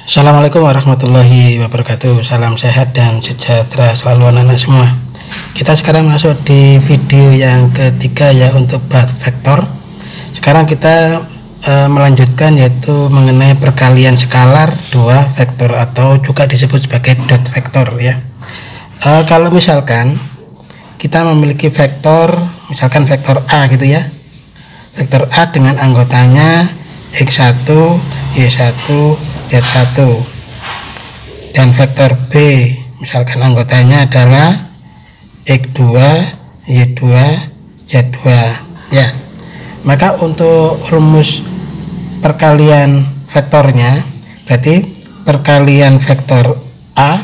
Assalamualaikum warahmatullahi wabarakatuh. Salam sehat dan sejahtera selalu anak-anak semua. Kita sekarang masuk di video yang ketiga ya untuk bab vektor. Sekarang kita melanjutkan yaitu mengenai perkalian skalar dua vektor atau juga disebut sebagai dot vektor ya. Kalau misalkan kita memiliki vektor, misalkan vektor A gitu ya. Vektor A dengan anggotanya X1, Y1, Z1, dan vektor B misalkan anggotanya adalah X2, Y2, Z2 ya. Maka untuk rumus perkalian vektornya berarti perkalian vektor A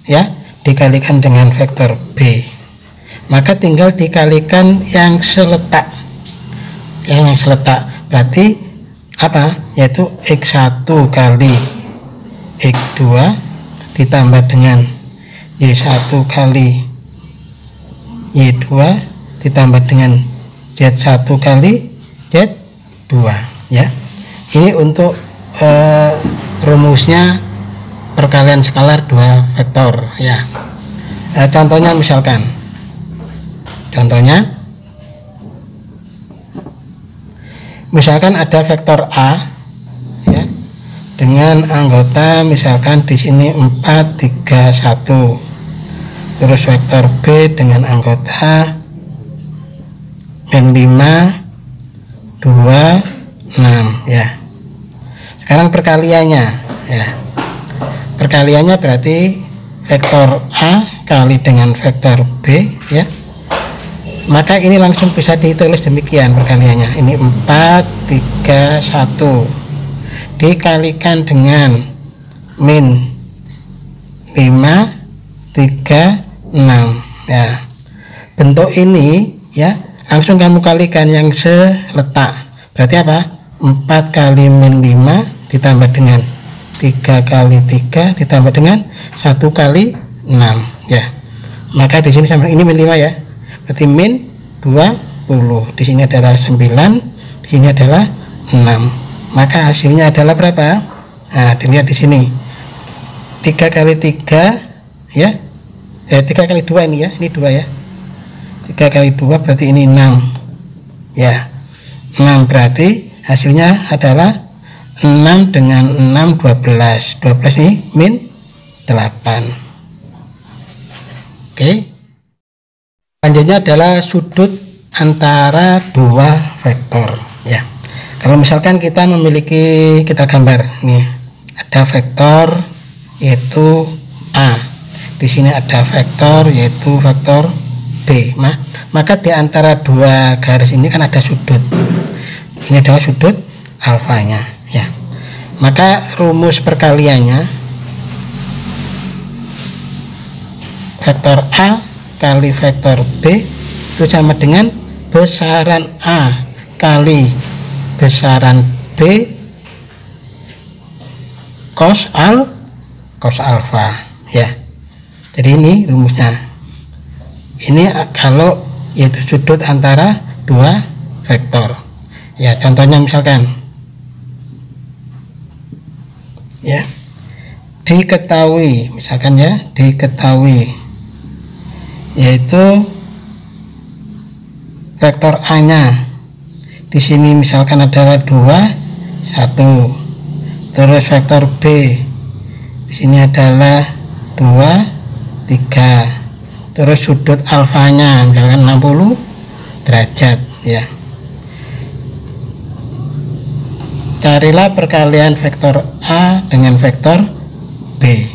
ya dikalikan dengan vektor B, maka tinggal dikalikan yang seletak berarti apa, yaitu X1 kali X2 ditambah dengan Y1 kali Y2 ditambah dengan Z1 kali Z2 ya. Ini untuk rumusnya perkalian skalar dua vektor ya. Contohnya misalkan ada vektor A ya dengan anggota misalkan di sini 4, 3, 1, terus vektor B dengan anggota min 5, 2, 6 ya. Sekarang perkaliannya ya, perkaliannya berarti vektor A kali dengan vektor B ya. Maka ini langsung bisa ditulis demikian perkaliannya. Ini 4, 3, 1 dikalikan dengan min 5, 3, 6 ya. Bentuk ini ya langsung kamu kalikan yang seletak. Berarti apa? 4 kali min 5 ditambah dengan 3 kali 3 ditambah dengan 1 kali 6 ya. Maka di sini sama ini min 5 ya. Berarti min 20. Di sini adalah 9, di sini adalah 6. Maka hasilnya adalah berapa? Nah, dilihat di sini. 3 kali 3 ya. 3 kali 2 ini ya. Ini 2 ya. 3 kali 2 berarti ini 6. Ya. 6 berarti hasilnya adalah 6 dengan 6 12. 12 ini min 8. Oke. Selanjutnya adalah sudut antara dua vektor ya. Kalau misalkan kita memiliki, kita gambar nih, ada vektor yaitu A, di sini ada vektor yaitu vektor B. Maka di antara dua garis ini kan ada sudut. Ini adalah sudut alfanya ya. Maka rumus perkaliannya vektor A kali vektor B itu sama dengan besaran A kali besaran B cos alfa ya. Jadi ini rumusnya. Ini kalau yaitu sudut antara dua vektor ya. Contohnya misalkan ya, diketahui misalkan ya, diketahui yaitu vektor A nya di sini misalkan adalah 2, 1, terus vektor B di sini adalah 2, 3, terus sudut alfanya misalkan 60 derajat ya. Carilah perkalian vektor A dengan vektor B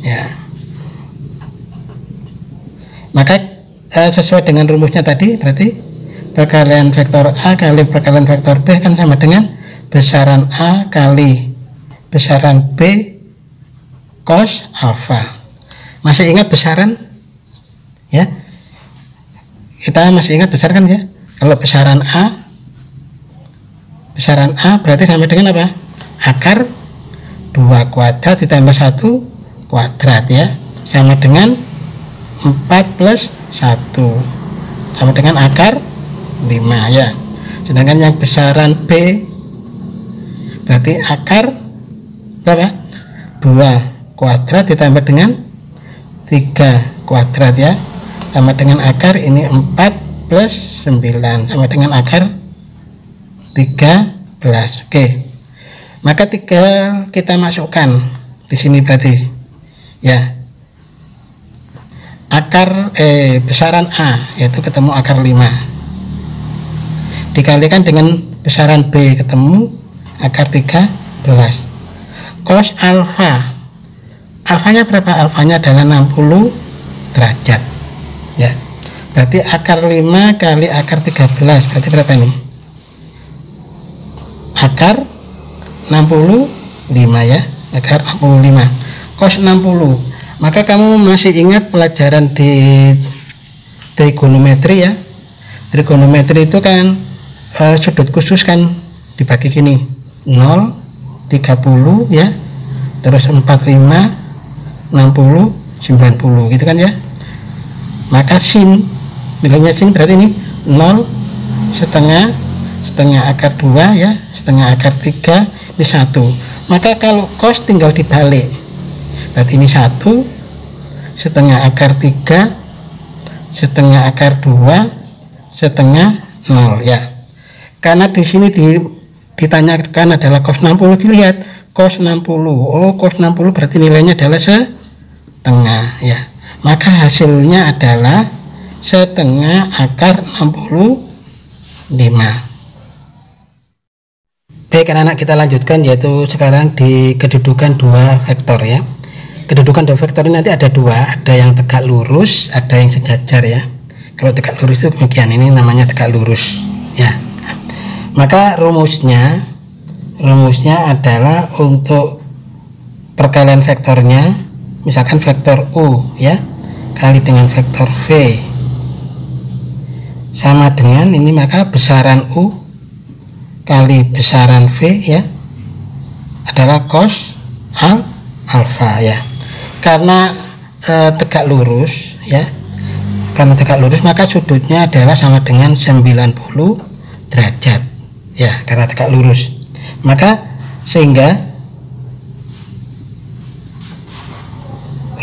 ya. Maka sesuai dengan rumusnya tadi berarti perkalian vektor A kali perkalian vektor B kan sama dengan besaran A kali besaran B cos alfa. Masih ingat besaran ya? Kita masih ingat besaran kan ya? Kalau besaran A berarti sama dengan apa? Akar 2 kuadrat ditambah 1 kuadrat ya, sama dengan 4 plus 1 sama dengan akar 5 ya. Sedangkan yang besaran B berarti akar berapa? 2 kuadrat ditambah dengan 3 kuadrat ya, sama dengan akar ini 4 plus 9 sama dengan akar 13. Oke, maka 3 kita masukkan di sini berarti ya, akar besaran A yaitu ketemu akar 5 dikalikan dengan besaran B ketemu akar 13. Cos alfa, alfanya berapa? Alfanya adalah 60 derajat ya, berarti akar 5 kali akar 13 berarti berapa ini? Akar 65 ya, akar 65. Cos 60, maka kamu masih ingat pelajaran di trigonometri ya, trigonometri itu kan sudut khusus kan dibagi gini, 0, 30 ya, terus 45, 60, 90 gitu kan ya. Maka sin, nilainya sin berarti ini 0, setengah akar 2 ya, setengah akar 3, ini 1. Maka kalau cos tinggal dibalik, berarti ini 1, setengah akar 3, setengah akar 2, setengah 0 ya. Karena di sini ditanyakan adalah cos 60, dilihat cos 60. Oh, cos 60 berarti nilainya adalah setengah ya. Maka hasilnya adalah setengah akar 65. Baik anak-anak, kita lanjutkan yaitu sekarang di kedudukan 2 vektor ya. Kedudukan 2 vektor ini nanti ada 2, ada yang tegak lurus, ada yang sejajar ya. Kalau tegak lurus itu demikian, ini namanya tegak lurus ya. Maka rumusnya adalah untuk perkalian vektornya, misalkan vektor U ya kali dengan vektor V sama dengan ini, maka besaran U kali besaran V ya adalah cos alfa ya. Karena tegak lurus ya, karena tegak lurus maka sudutnya adalah sama dengan 90 derajat ya, karena tegak lurus. Maka sehingga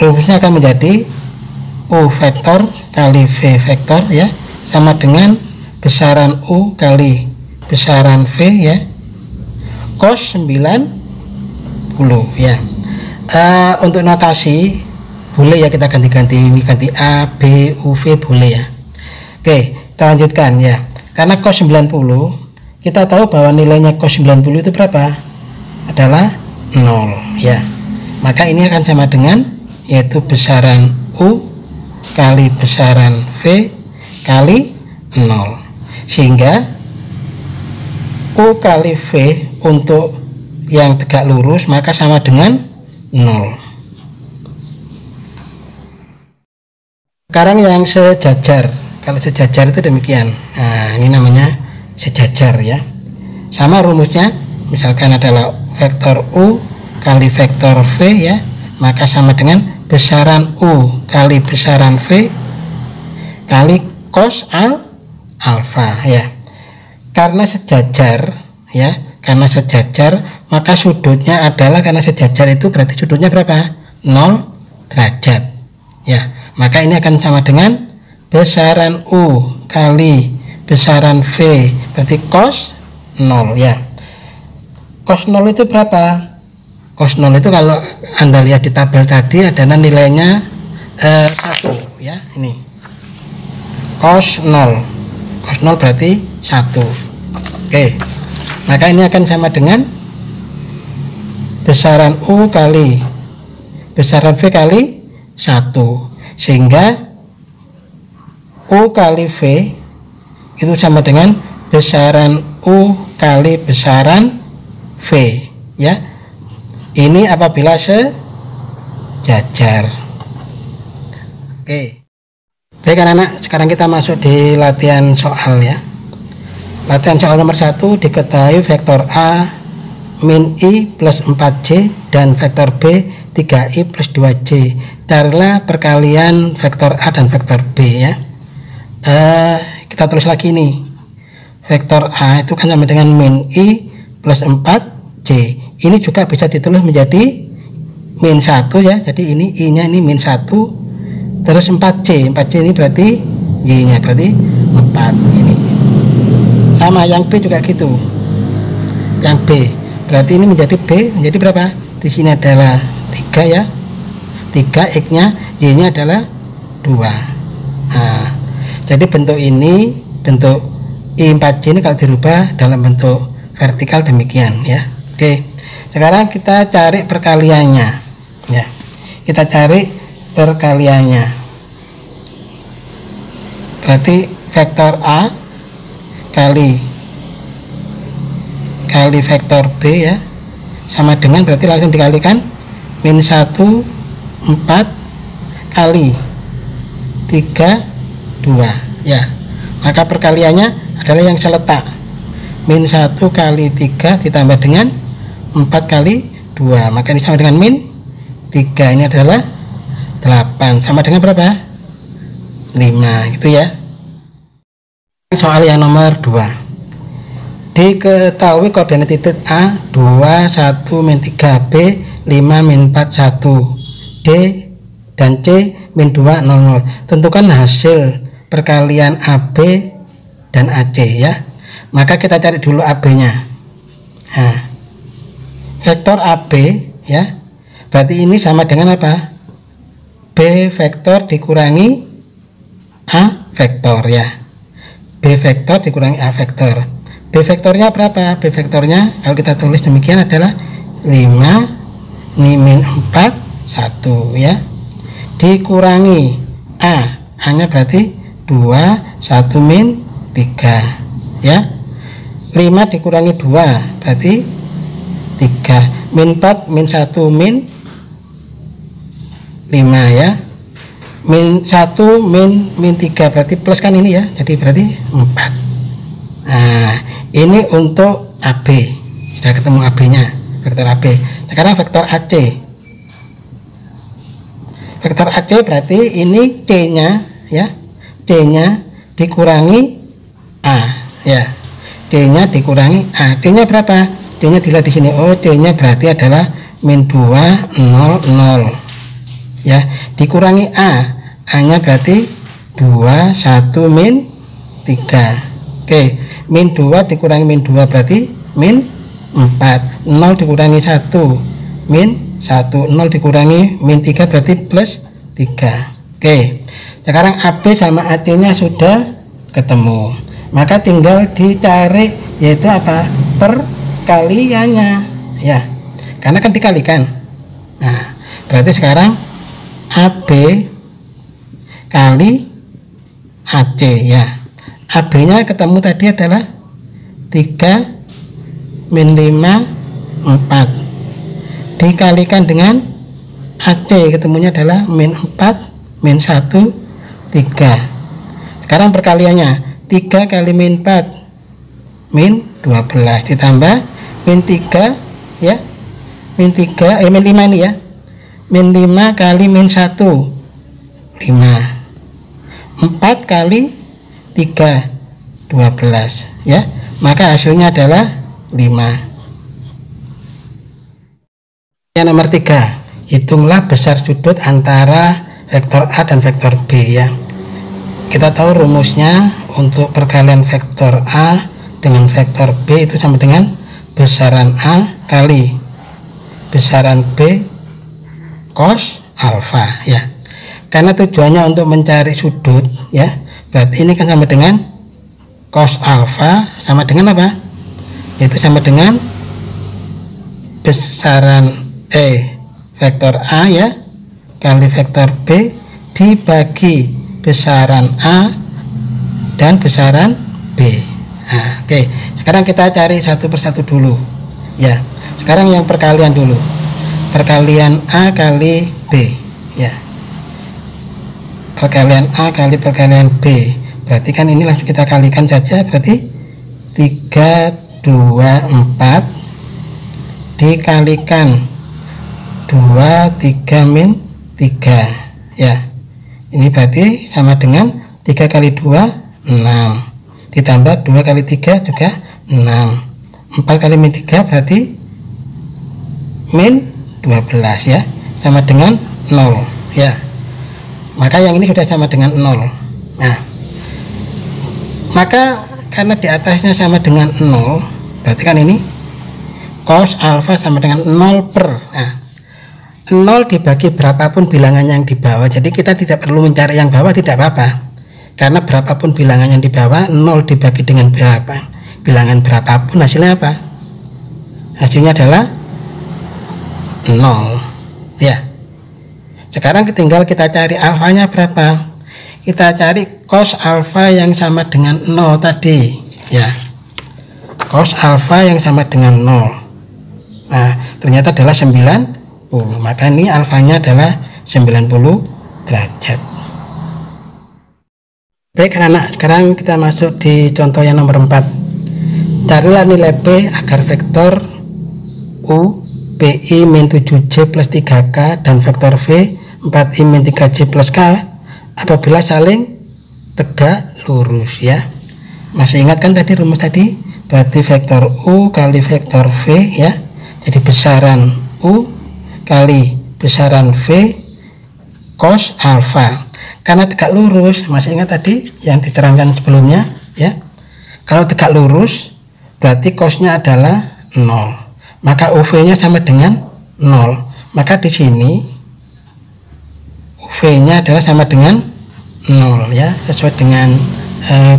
rumusnya akan menjadi U vektor kali V vektor ya sama dengan besaran U kali besaran V ya cos 90 ya. Untuk notasi boleh ya, kita ganti-ganti, ini ganti A, B, U, V boleh ya. Oke, kita lanjutkan ya. Karena cos 90 kita tahu bahwa nilainya cos 90 itu berapa? Adalah 0 ya. Maka ini akan sama dengan yaitu besaran U kali besaran V kali 0. Sehingga U kali V untuk yang tegak lurus maka sama dengan 0. Sekarang yang sejajar. Kalau sejajar itu demikian. Nah, ini namanya sejajar ya. Sama rumusnya, misalkan adalah vektor U kali vektor V ya, maka sama dengan besaran U kali besaran V kali cos alfa ya. Karena sejajar ya, karena sejajar maka sudutnya adalah, karena sejajar itu berarti sudutnya berapa? 0 derajat ya. Maka ini akan sama dengan besaran U kali besaran V berarti cos 0 ya. Cos 0 itu berapa? Cos 0 itu kalau Anda lihat di tabel tadi adalah nilainya 1 ya. Ini cos 0, cos 0 berarti 1. Oke, maka ini akan sama dengan besaran U kali besaran V kali 1, sehingga U kali V itu sama dengan besaran U kali besaran V ya. Ini apabila sejajar. Oke. Baik anak-anak, sekarang kita masuk di latihan soal ya. Latihan soal nomor 1, diketahui vektor A min I plus 4J dan vektor B 3I plus 2J. Carilah perkalian vektor A dan vektor B ya. Kita tulis lagi nih, vektor A itu kan sama dengan min I plus 4J. Ini juga bisa ditulis menjadi min 1 ya. Jadi ini I nya ini min 1, terus 4C. 4C ini berarti Y nya berarti 4 ini. Sama yang B juga gitu. Yang B berarti ini menjadi B menjadi berapa? Di sini adalah 3 ya. 3 X nya, Y nya adalah 2. Nah, jadi bentuk ini, bentuk I4C ini kalau dirubah dalam bentuk vertikal demikian ya. Oke, sekarang kita cari perkaliannya ya. Kita cari perkaliannya. Berarti vektor A kali vektor B ya, sama dengan berarti langsung dikalikan min 1 4 kali 3 2 ya. Maka perkaliannya adalah yang seletak, min 1 kali 3 ditambah dengan 4 kali 2, maka ini sama dengan min 3. Ini adalah 8, sama dengan berapa? 5 gitu ya. Soal yang nomor 2. Diketahui koordinat titik A 2 1 min 3, B 5 min 4 1, D dan C min 2 0 0. Tentukan hasil perkalian AB dan AC ya. Maka kita cari dulu AB nya. Nah, vektor AB ya, berarti ini sama dengan apa? B vektor dikurangi A vektor ya. B vektor dikurangi A vektor. B vektornya berapa? B vektornya kalau kita tulis demikian adalah 5 min 4 1 ya, dikurangi A nya berarti 2 1 min 3 ya. 5 dikurangi 2 berarti 3, min 4 min 1 min 5 ya, min 1 min 3 berarti plus kan ini ya, jadi berarti 4. Nah, ini untuk AB sudah ketemu AB nya, vektor AB. Sekarang vektor AC. Vektor AC berarti ini C nya ya, C nya dikurangi A ya, C nya dikurangi A. C nya berapa? C nya dilihat di sini. Oh, C nya berarti adalah min 2 0 0 ya, dikurangi A nya berarti 2 1 min 3. Oke, min 2 dikurangi min 2 berarti min 4, 0 dikurangi 1 min 1, 0 dikurangi min 3 berarti plus 3. Oke, sekarang AB sama AC nya sudah ketemu, maka tinggal dicari yaitu apa? Perkaliannya ya, karena kan dikalikan. Nah, berarti sekarang AB kali AC ya. AB nya ketemu tadi adalah 3 min 5 4 dikalikan dengan AC ketemunya adalah min 4 min 1 3. Sekarang perkaliannya 3 kali min 4 min 12 ditambah min 3 ya, min 3 min 5 ini ya, min 5 kali min 1 5, 4 kali 3 12 ya, maka hasilnya adalah 5. Yang nomor 3, hitunglah besar sudut antara vektor A dan vektor B ya. Kita tahu rumusnya untuk perkalian vektor A dengan vektor B itu sama dengan besaran A kali besaran B cos alfa ya. Karena tujuannya untuk mencari sudut ya, berarti ini kan sama dengan cos alfa sama dengan apa? Yaitu sama dengan besaran vektor A ya kali vektor B dibagi besaran A dan besaran B. Nah, oke, sekarang kita cari satu persatu dulu ya. Sekarang yang perkalian dulu, perkalian A kali B ya, perkalian A kali perkalian B, berarti kan ini langsung kita kalikan saja, berarti 3 2 4 dikalikan 2 3 min 3 ya, ini berarti sama dengan 3 kali 2 6 ditambah 2 kali 3 juga 6, 4 kali min 3 berarti min 12 ya, sama dengan 0 ya. Maka yang ini sudah sama dengan 0. Nah, maka karena di atasnya sama dengan 0, berarti kan ini cos alfa sama dengan 0 per. Nah, 0 dibagi berapapun bilangan yang di bawah, jadi kita tidak perlu mencari yang bawah, tidak apa-apa, karena berapapun bilangan yang di bawah, 0 dibagi dengan berapa bilangan berapapun, hasilnya apa? Hasilnya adalah 0 ya. Sekarang tinggal kita cari alfanya berapa. Kita cari cos alfa yang sama dengan 0 tadi ya, cos alfa yang sama dengan 0. Nah, ternyata adalah 90, maka ini alfanya adalah 90 derajat. Baik anak-anak, sekarang kita masuk di contoh yang nomor 4. Carilah nilai P agar vektor U PI min 7J plus 3K dan vektor V 4I min 3J plus K apabila saling tegak lurus ya. Masih ingat kan tadi rumus tadi? Berarti vektor U kali vektor V ya, jadi besaran U kali besaran V cos alfa. Karena tegak lurus, masih ingat tadi yang diterangkan sebelumnya ya. Kalau tegak lurus berarti cosnya adalah 0, maka UV nya sama dengan 0. Maka di sini UV nya adalah sama dengan 0 ya, sesuai dengan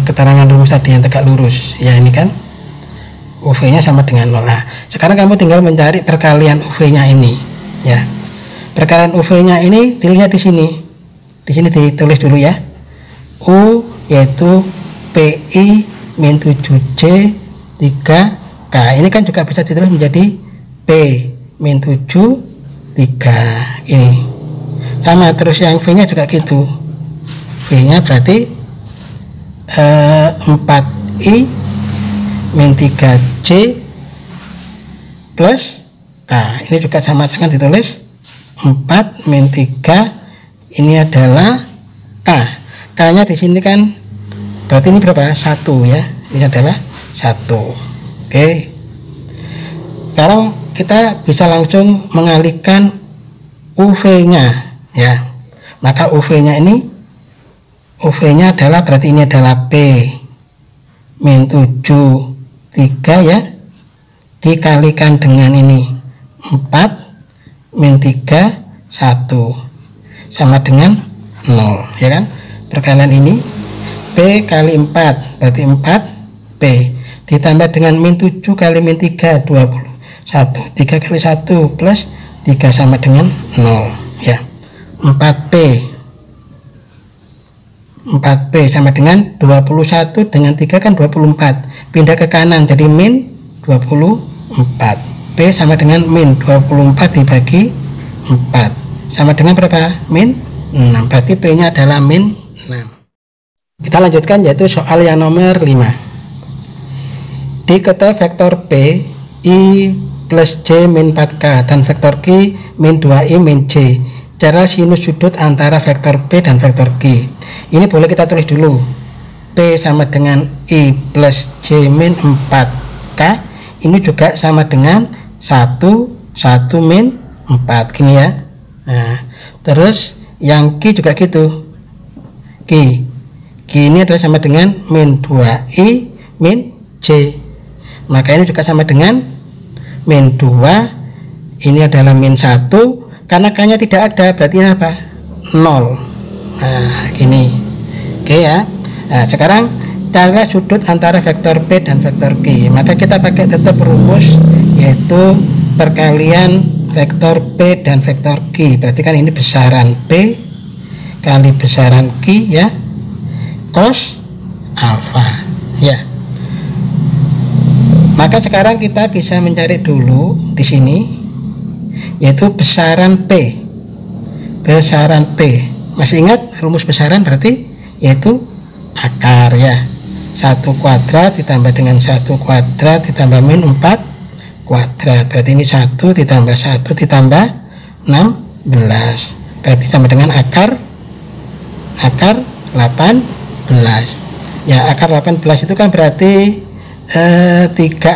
keterangan rumus tadi yang tegak lurus ya. Ini kan UV nya sama dengan 0. Nah, sekarang kamu tinggal mencari perkalian UV nya ini ya. Perkalian UV nya ini dilihat di sini. Di sini ditulis dulu ya. U yaitu PI min 7J 3K. Ini kan juga bisa ditulis menjadi P min 7 3 ini. Sama terus yang V nya juga gitu. V nya berarti 4I min 3J plus K. Ini juga sama-sama ditulis 4 min 3, ini adalah K. K nya di sini kan berarti ini berapa? 1 ya. Ini adalah 1. Oke. Sekarang kita bisa langsung mengalihkan UV nya ya. Maka UV nya ini, UV nya adalah berarti ini adalah P min 7 3 ya, dikalikan dengan ini 4 min 3 1 sama dengan 0 ya kan. Perkalian ini P kali 4 berarti 4P ditambah dengan min 7 kali min 3 21, 3 kali 1 plus 3 sama dengan 0 ya. 4P sama dengan 21 dengan 3 kan 24, pindah ke kanan jadi min 24. P sama dengan min 24 dibagi 4 sama dengan berapa? Min 6. Berarti P nya adalah min 6. Kita lanjutkan yaitu soal yang nomor 5. Diketahui vektor P I plus J min 4K dan vektor Q min 2I min J. Cara sinus sudut antara vektor P dan vektor Q. Ini boleh kita tulis dulu. P sama dengan I plus J min 4K. Ini juga sama dengan 1 min 4 gini ya. Nah, terus yang Q juga gitu. Q ini adalah sama dengan min 2I min J. Maka ini juga sama dengan min 2. Ini adalah min 1. Karena K nya tidak ada, berarti ini apa? 0. Nah, gini. Oke ya. Nah, sekarang carilah sudut antara vektor P dan vektor Q. Maka kita pakai tetap rumus yaitu perkalian vektor P dan vektor Q. Berarti kan ini besaran P kali besaran Q ya, cos alfa ya. Maka sekarang kita bisa mencari dulu di sini yaitu besaran P. Besaran P. Masih ingat rumus besaran berarti yaitu akar ya. 1 kuadrat ditambah dengan 1 kuadrat ditambah min 4 kuadrat, berarti ini 1 ditambah 1 ditambah 16, berarti sama dengan akar 18 ya. Akar 18 itu kan berarti 3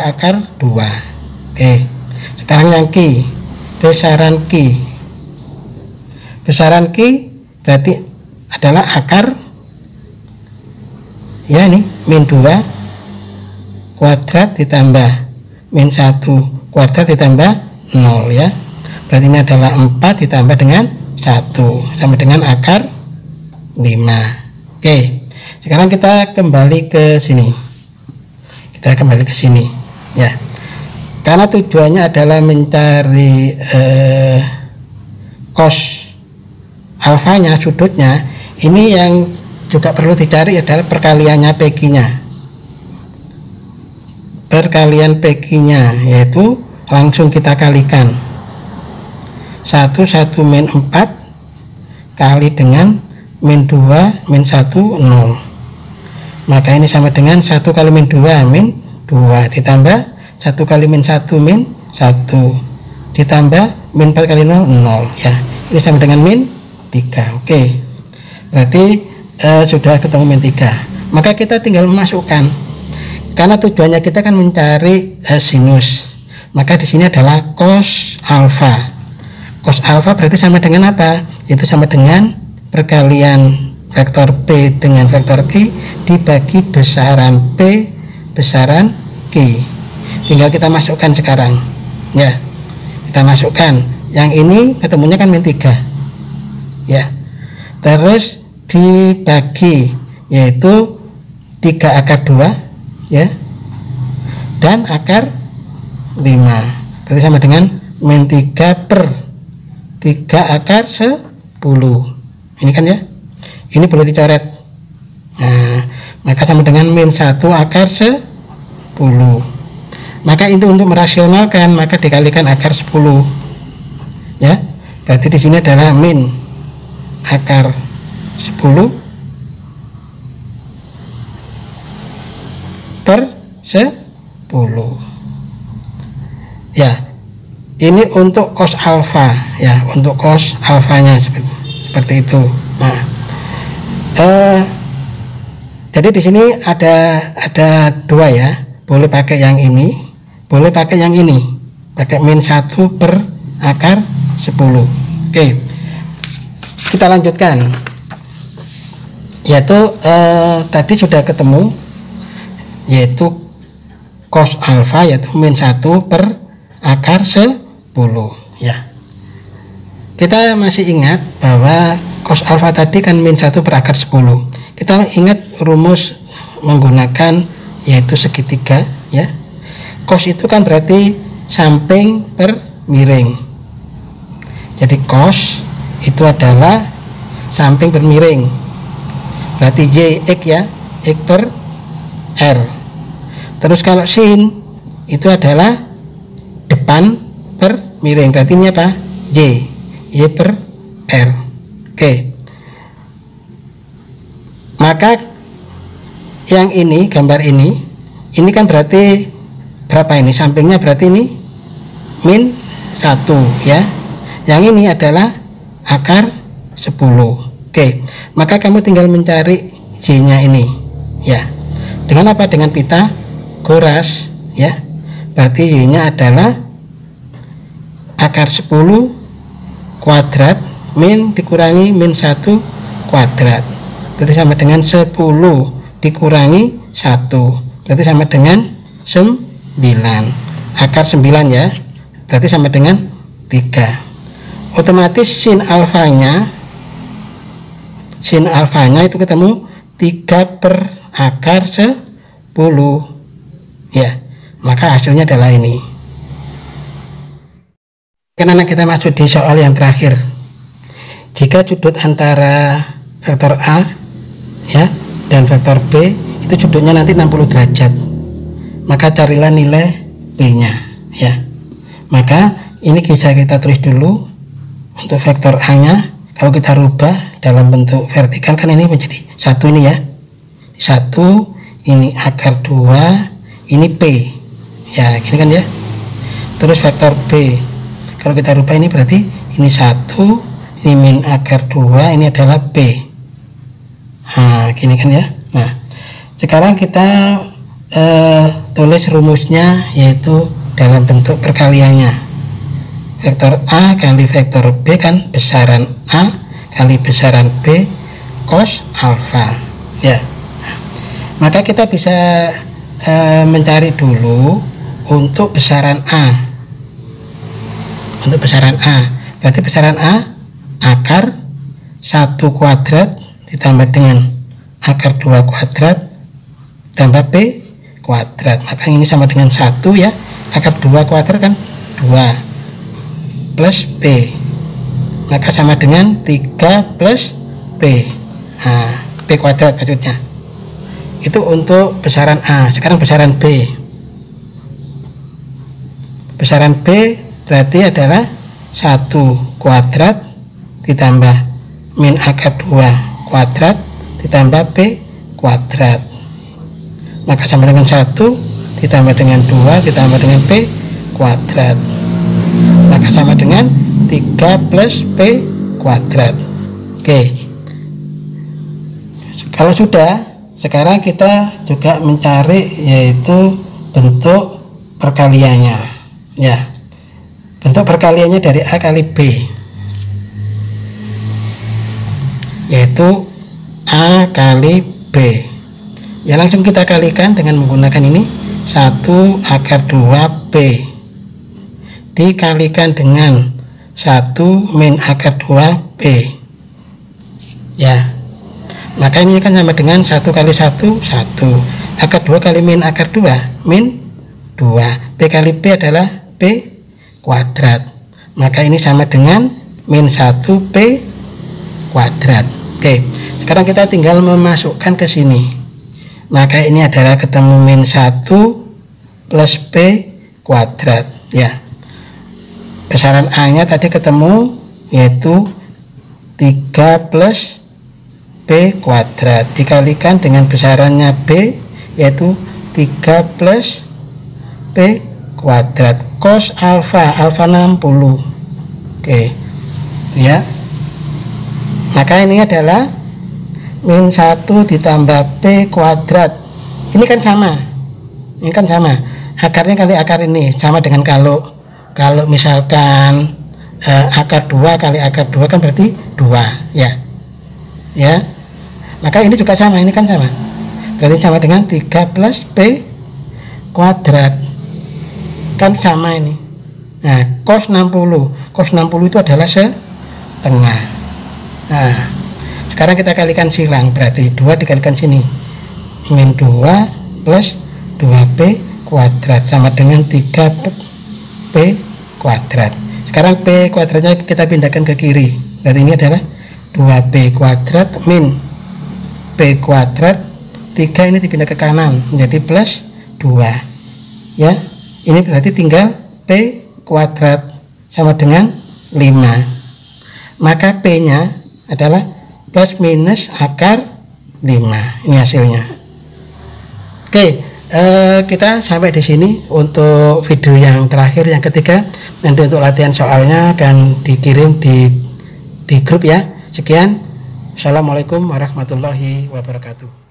akar 2. Oke, sekarang yang Q besaran Q. Besaran Q berarti adalah akar ya, ini min 2 kuadrat ditambah min 1 kuadrat ditambah 0 ya. Berarti ini adalah 4 ditambah dengan 1 sama dengan akar 5. Oke, sekarang kita kembali ke sini. Ya. Karena tujuannya adalah mencari cos alfanya, sudutnya. Ini yang juga perlu dicari adalah perkaliannya PQ-nya. Perkalian PQ-nya yaitu langsung kita kalikan 1 min 4 kali dengan min 2 min 1 0. Maka ini sama dengan 1 kali min 2 min 2 ditambah 1 kali min 1 min 1 ditambah min 4 kali 0 0 ya. Ini sama dengan min 3. Oke. Berarti sudah ketemu min 3. Maka kita tinggal memasukkan. Karena tujuannya kita kan mencari sinus. Maka di sini adalah cos alfa. Cos alfa berarti sama dengan apa? Itu sama dengan perkalian vektor P dengan vektor Q dibagi besaran P besaran Q. Tinggal kita masukkan sekarang ya. Kita masukkan yang ini ketemunya kan min 3 ya, terus dibagi yaitu 3 akar 2 ya, dan akar 5 berarti sama dengan min 3 per 3 akar 10. Ini kan ya, ini boleh dicoret. Nah, maka sama dengan min 1 akar 10. Maka itu untuk merasionalkan maka dikalikan akar 10 ya. Berarti di sini adalah min akar 10 per 10 ya. Ini untuk cos alfa ya, untuk cos alfanya seperti itu. Nah, jadi di sini ada dua ya, boleh pakai yang ini, boleh pakai yang ini, pakai min 1 per akar 10. Oke, kita lanjutkan, yaitu tadi sudah ketemu yaitu cos alfa yaitu min 1 per akar 10 ya. Kita masih ingat bahwa cos alfa tadi kan min 1 per akar 10. Kita ingat rumus menggunakan yaitu segitiga ya. Cos itu kan berarti samping per miring. Jadi cos itu adalah samping per miring. Berarti Y X ya, X per R. Terus kalau sin itu adalah depan per miring. Berarti ini apa? Y per R. Oke. Maka yang ini, gambar ini kan berarti berapa ini? Sampingnya berarti ini min 1 ya. Yang ini adalah akar 10. Oke. Maka kamu tinggal mencari Y-nya ini ya. Dengan apa? Dengan Pitagoras ya. Berarti Y-nya adalah akar 10 kuadrat min dikurangi min 1 kuadrat. Berarti sama dengan 10 dikurangi 1. Berarti sama dengan 9. Akar 9 ya. Berarti sama dengan 3. Otomatis sin alfanya itu ketemu 3 per akar 10 ya. Maka hasilnya adalah ini. Karena kita masuk di soal yang terakhir. Jika sudut antara vektor A ya dan vektor B itu sudutnya nanti 60 derajat, maka carilah nilai B nya ya. Maka ini bisa kita tulis dulu untuk vektor A nya. Kalau kita rubah dalam bentuk vertikal kan ini menjadi 1 ini ya, 1 ini akar 2 ini P ya, gini kan ya. Terus vektor B kalau kita rubah ini berarti ini 1 ini min akar 2 ini adalah P. Nah gini kan ya. Nah sekarang kita tulis rumusnya yaitu dalam bentuk perkaliannya. vektor A kali vektor B kan besaran A kali besaran B cos alfa ya. Maka kita bisa mencari dulu untuk besaran A. Untuk besaran A, berarti besaran A akar 1 kuadrat ditambah dengan akar 2 kuadrat tambah B kuadrat. Maka ini sama dengan 1 ya. Akar 2 kuadrat kan 2 plus B. Maka sama dengan 3 plus B. Nah, B kuadrat maksudnya. Itu untuk besaran A. Sekarang besaran B. Besaran B berarti adalah 1 kuadrat ditambah min akar 2 kuadrat ditambah B kuadrat. Maka sama dengan 1 ditambah dengan 2 ditambah dengan B kuadrat. Maka sama dengan 3 plus B kuadrat. Oke. Kalau sudah, sekarang kita juga mencari yaitu bentuk perkaliannya ya. Bentuk perkaliannya dari A kali B yaitu A kali B ya, langsung kita kalikan dengan menggunakan ini 1 akar 2 B dikalikan dengan 1 min akar 2 B ya. Maka ini kan sama dengan 1 kali 1 1 akar 2 kali min akar 2 min 2 B kali B adalah B kuadrat. Maka ini sama dengan min 1 B kuadrat. Oke, sekarang kita tinggal memasukkan ke sini. Maka ini adalah ketemu min 1 plus B kuadrat ya. Besaran A nya tadi ketemu yaitu 3 plus B kuadrat dikalikan dengan besarannya B yaitu 3 plus B kuadrat cos alfa 60. Oke ya. Maka ini adalah min 1 ditambah B kuadrat. Ini kan sama. Ini kan sama. Akarnya kali akar ini sama dengan kalau misalkan akar 2 kali akar 2 kan berarti 2 ya. Ya. Maka ini juga sama, ini kan sama. Berarti sama dengan 3 plus B kuadrat. Kan sama ini. Nah, cos 60 itu adalah setengah. Nah, sekarang kita kalikan silang, berarti 2 dikalikan sini min 2 plus 2B kuadrat sama dengan 3B kuadrat. Sekarang B kuadratnya kita pindahkan ke kiri, berarti ini adalah 2B kuadrat min B kuadrat, 3 ini dipindah ke kanan menjadi plus 2 ya. Ini berarti tinggal P kuadrat sama dengan 5. Maka P nya adalah plus minus akar 5. Ini hasilnya. Oke, kita sampai di sini untuk video yang terakhir, yang ketiga. Nanti untuk latihan soalnya akan dikirim di grup ya. Sekian. Assalamualaikum warahmatullahi wabarakatuh.